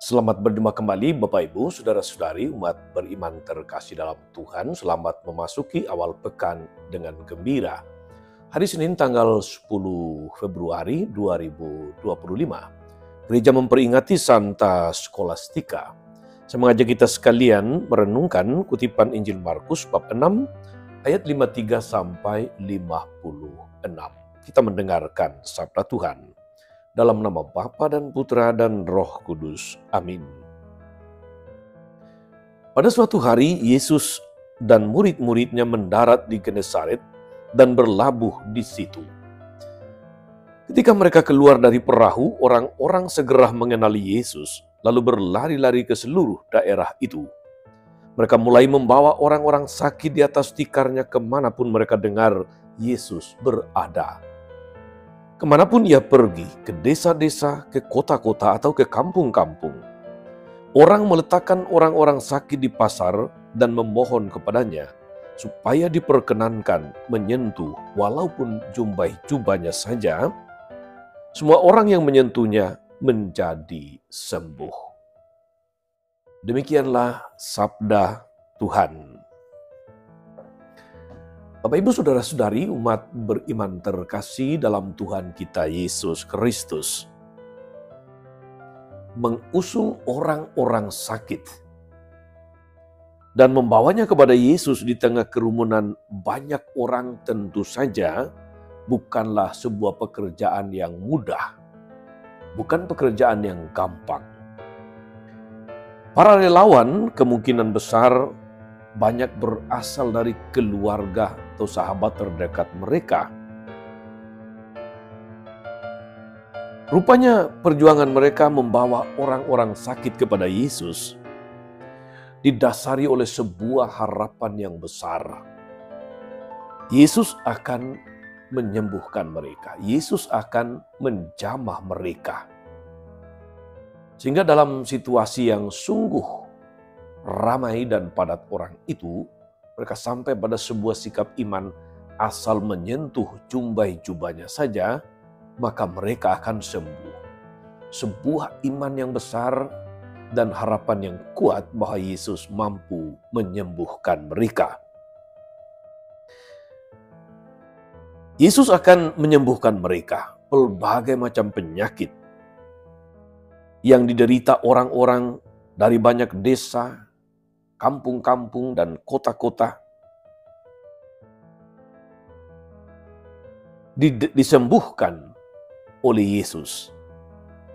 Selamat berjumpa kembali Bapak Ibu, Saudara-saudari umat beriman terkasih dalam Tuhan. Selamat memasuki awal pekan dengan gembira. Hari Senin tanggal 10 Februari 2025. Gereja memperingati Santa Skolastika. Saya mengajak kita sekalian merenungkan kutipan Injil Markus bab 6 ayat 53 sampai 56. Kita mendengarkan sabda Tuhan. Dalam nama Bapa dan Putra dan Roh Kudus. Amin. Pada suatu hari, Yesus dan murid-muridnya mendarat di Genesaret dan berlabuh di situ. Ketika mereka keluar dari perahu, orang-orang segera mengenali Yesus, lalu berlari-lari ke seluruh daerah itu. Mereka mulai membawa orang-orang sakit di atas tikarnya kemanapun mereka dengar Yesus berada. Kemanapun ia pergi, ke desa-desa, ke kota-kota, atau ke kampung-kampung, orang meletakkan orang-orang sakit di pasar dan memohon kepadanya, supaya diperkenankan menyentuh walaupun jubah-jubahnya saja. Semua orang yang menyentuhnya menjadi sembuh. Demikianlah sabda Tuhan. Bapak Ibu Saudara-saudari umat beriman terkasih dalam Tuhan kita Yesus Kristus, mengusung orang-orang sakit dan membawanya kepada Yesus di tengah kerumunan banyak orang tentu saja bukanlah sebuah pekerjaan yang mudah, bukan pekerjaan yang gampang. Para relawan kemungkinan besar banyak berasal dari keluarga atau sahabat terdekat mereka. Rupanya perjuangan mereka membawa orang-orang sakit kepada Yesus didasari oleh sebuah harapan yang besar. Yesus akan menyembuhkan mereka. Yesus akan menjamah mereka. Sehingga dalam situasi yang sungguh ramai dan padat orang itu, mereka sampai pada sebuah sikap iman, asal menyentuh jubah-jubahnya saja, maka mereka akan sembuh. Sebuah iman yang besar dan harapan yang kuat bahwa Yesus mampu menyembuhkan mereka. Yesus akan menyembuhkan mereka pelbagai macam penyakit yang diderita orang-orang dari banyak desa, kampung-kampung, dan kota-kota, disembuhkan oleh Yesus.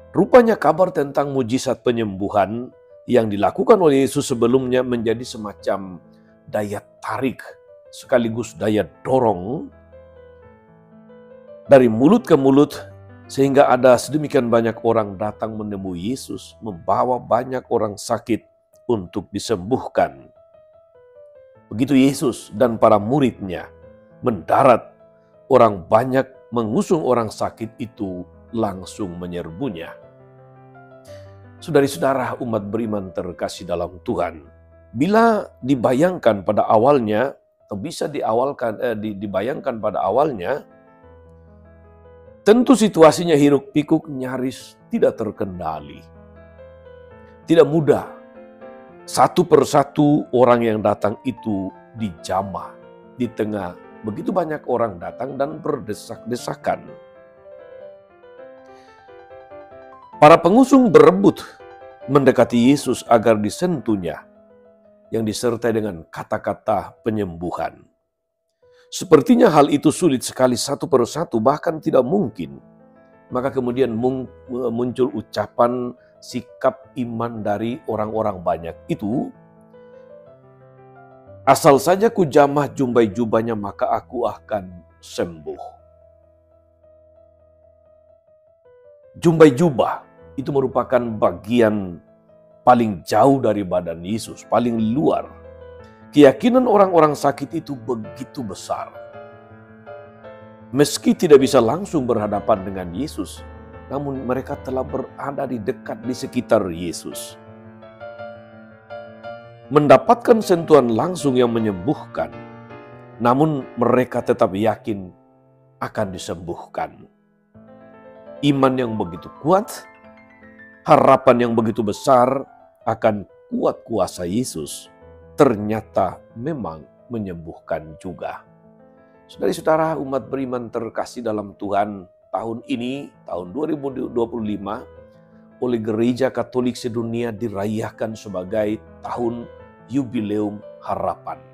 Rupanya kabar tentang mujizat penyembuhan yang dilakukan oleh Yesus sebelumnya menjadi semacam daya tarik sekaligus daya dorong dari mulut ke mulut, sehingga ada sedemikian banyak orang datang menemui Yesus, membawa banyak orang sakit untuk disembuhkan. Begitu Yesus dan para muridnya mendarat, orang banyak mengusung orang sakit itu langsung menyerbunya. Saudari-saudara umat beriman terkasih dalam Tuhan, bila dibayangkan pada awalnya, atau bisa dibayangkan pada awalnya, tentu situasinya hiruk-pikuk nyaris tidak terkendali. Tidak mudah. Satu persatu orang yang datang itu dijamah di tengah begitu banyak orang datang dan berdesak-desakan. Para pengusung berebut mendekati Yesus agar disentuhnya, yang disertai dengan kata-kata penyembuhan. Sepertinya hal itu sulit sekali satu persatu, bahkan tidak mungkin. Maka kemudian muncul ucapan sikap iman dari orang-orang banyak itu, asal saja ku jamah jubah-jubahnya maka aku akan sembuh. Jubah-jubah itu merupakan bagian paling jauh dari badan Yesus, paling luar. Keyakinan orang-orang sakit itu begitu besar. Meski tidak bisa langsung berhadapan dengan Yesus, namun mereka telah berada di dekat di sekitar Yesus. Mendapatkan sentuhan langsung yang menyembuhkan, namun mereka tetap yakin akan disembuhkan. Iman yang begitu kuat Harapan yang begitu besar akan kuat kuasa Yesus ternyata memang menyembuhkan juga. Saudara-saudara, umat beriman terkasih dalam Tuhan, tahun ini, tahun 2025, oleh Gereja Katolik sedunia dirayakan sebagai tahun Yubileum Harapan.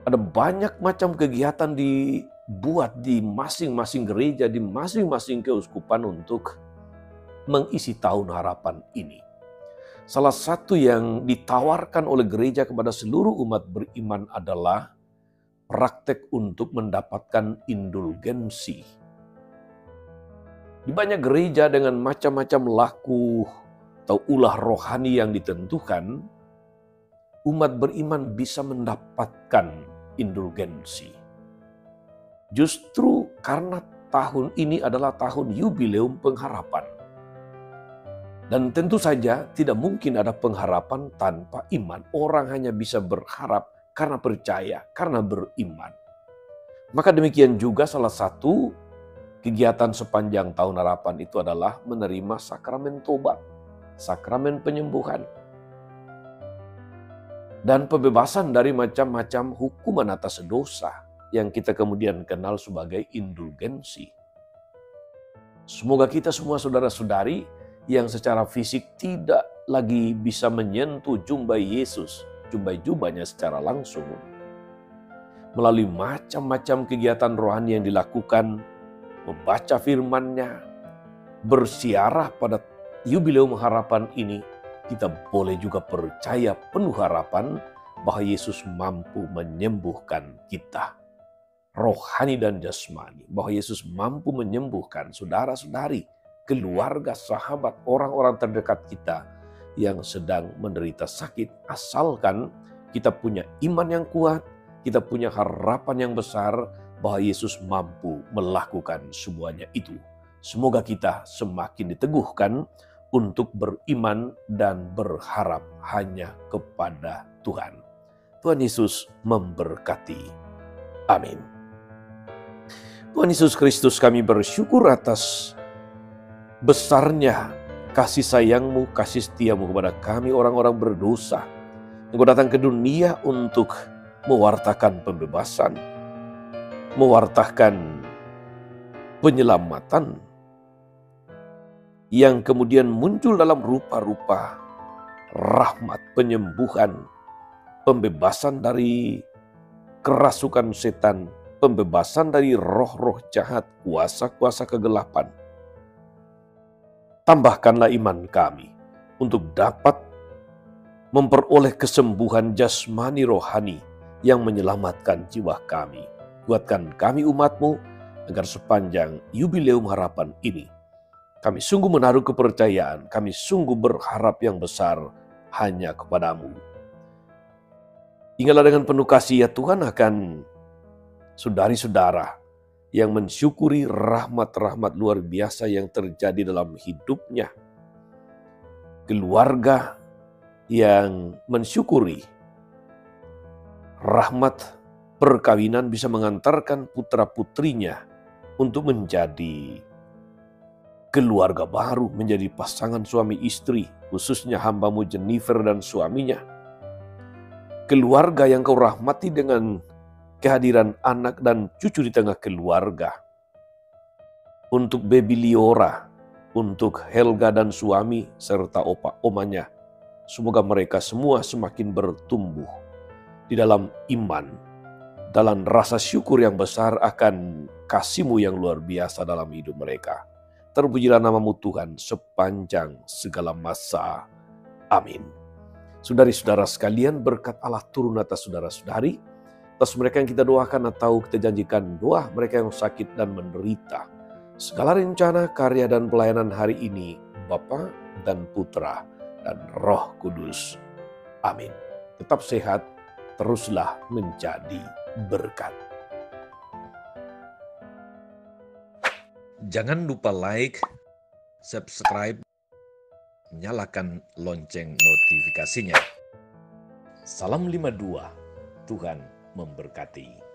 Ada banyak macam kegiatan dibuat di masing-masing gereja, di masing-masing keuskupan untuk mengisi tahun harapan ini. Salah satu yang ditawarkan oleh gereja kepada seluruh umat beriman adalah praktek untuk mendapatkan indulgensi. Di banyak gereja dengan macam-macam laku atau ulah rohani yang ditentukan, umat beriman bisa mendapatkan indulgensi. Justru karena tahun ini adalah tahun Yubileum Pengharapan. Dan tentu saja tidak mungkin ada pengharapan tanpa iman. Orang hanya bisa berharap karena percaya, karena beriman. Maka demikian juga salah satu kegiatan sepanjang tahun harapan itu adalah menerima sakramen tobat, sakramen penyembuhan, dan pembebasan dari macam-macam hukuman atas dosa yang kita kemudian kenal sebagai indulgensi. Semoga kita semua saudara-saudari yang secara fisik tidak lagi bisa menyentuh jumbai Yesus, jumbai-jubahnya secara langsung, melalui macam-macam kegiatan rohani yang dilakukan, membaca firman-Nya, bersiarah pada Yubileum Harapan ini, kita boleh juga percaya penuh harapan bahwa Yesus mampu menyembuhkan kita, rohani dan jasmani, bahwa Yesus mampu menyembuhkan saudara-saudari, keluarga, sahabat, orang-orang terdekat kita yang sedang menderita sakit, asalkan kita punya iman yang kuat, kita punya harapan yang besar bahwa Yesus mampu melakukan semuanya itu. Semoga kita semakin diteguhkan untuk beriman dan berharap hanya kepada Tuhan. Tuhan Yesus memberkati. Amin. Tuhan Yesus Kristus, kami bersyukur atas besarnya kasih sayang-Mu, kasih setia-Mu kepada kami orang-orang berdosa. Engkau datang ke dunia untuk mewartakan pembebasan, mewartakan penyelamatan yang kemudian muncul dalam rupa-rupa rahmat, penyembuhan, pembebasan dari kerasukan setan, pembebasan dari roh-roh jahat, kuasa-kuasa kegelapan. Tambahkanlah iman kami untuk dapat memperoleh kesembuhan jasmani rohani yang menyelamatkan jiwa kami. Kuatkan kami umat-Mu agar sepanjang Yubileum Harapan ini kami sungguh menaruh kepercayaan, kami sungguh berharap yang besar hanya kepada-Mu. Tinggallah dengan penuh kasih ya Tuhan akan saudari-saudara yang mensyukuri rahmat-rahmat luar biasa yang terjadi dalam hidupnya. Keluarga yang mensyukuri rahmat perkawinan bisa mengantarkan putra-putrinya untuk menjadi keluarga baru, menjadi pasangan suami istri, khususnya hamba-Mu Jennifer dan suaminya. Keluarga yang Kau rahmati dengan kehadiran anak dan cucu di tengah keluarga. Untuk baby Liora, untuk Helga dan suami, serta opa-omanya. Semoga mereka semua semakin bertumbuh di dalam iman, dalam rasa syukur yang besar akan kasih-Mu yang luar biasa dalam hidup mereka. Terpujilah nama-Mu Tuhan sepanjang segala masa. Amin. Saudari-saudara sekalian, berkat Allah turun atas saudara-saudari, atas mereka yang kita doakan atau kita janjikan doa mereka yang sakit dan menderita. Segala rencana, karya, dan pelayanan hari ini, Bapa dan Putra dan Roh Kudus. Amin. Tetap sehat, teruslah menjadi berkat. Jangan lupa like, subscribe, nyalakan lonceng notifikasinya. Salam 52, Tuhan memberkati.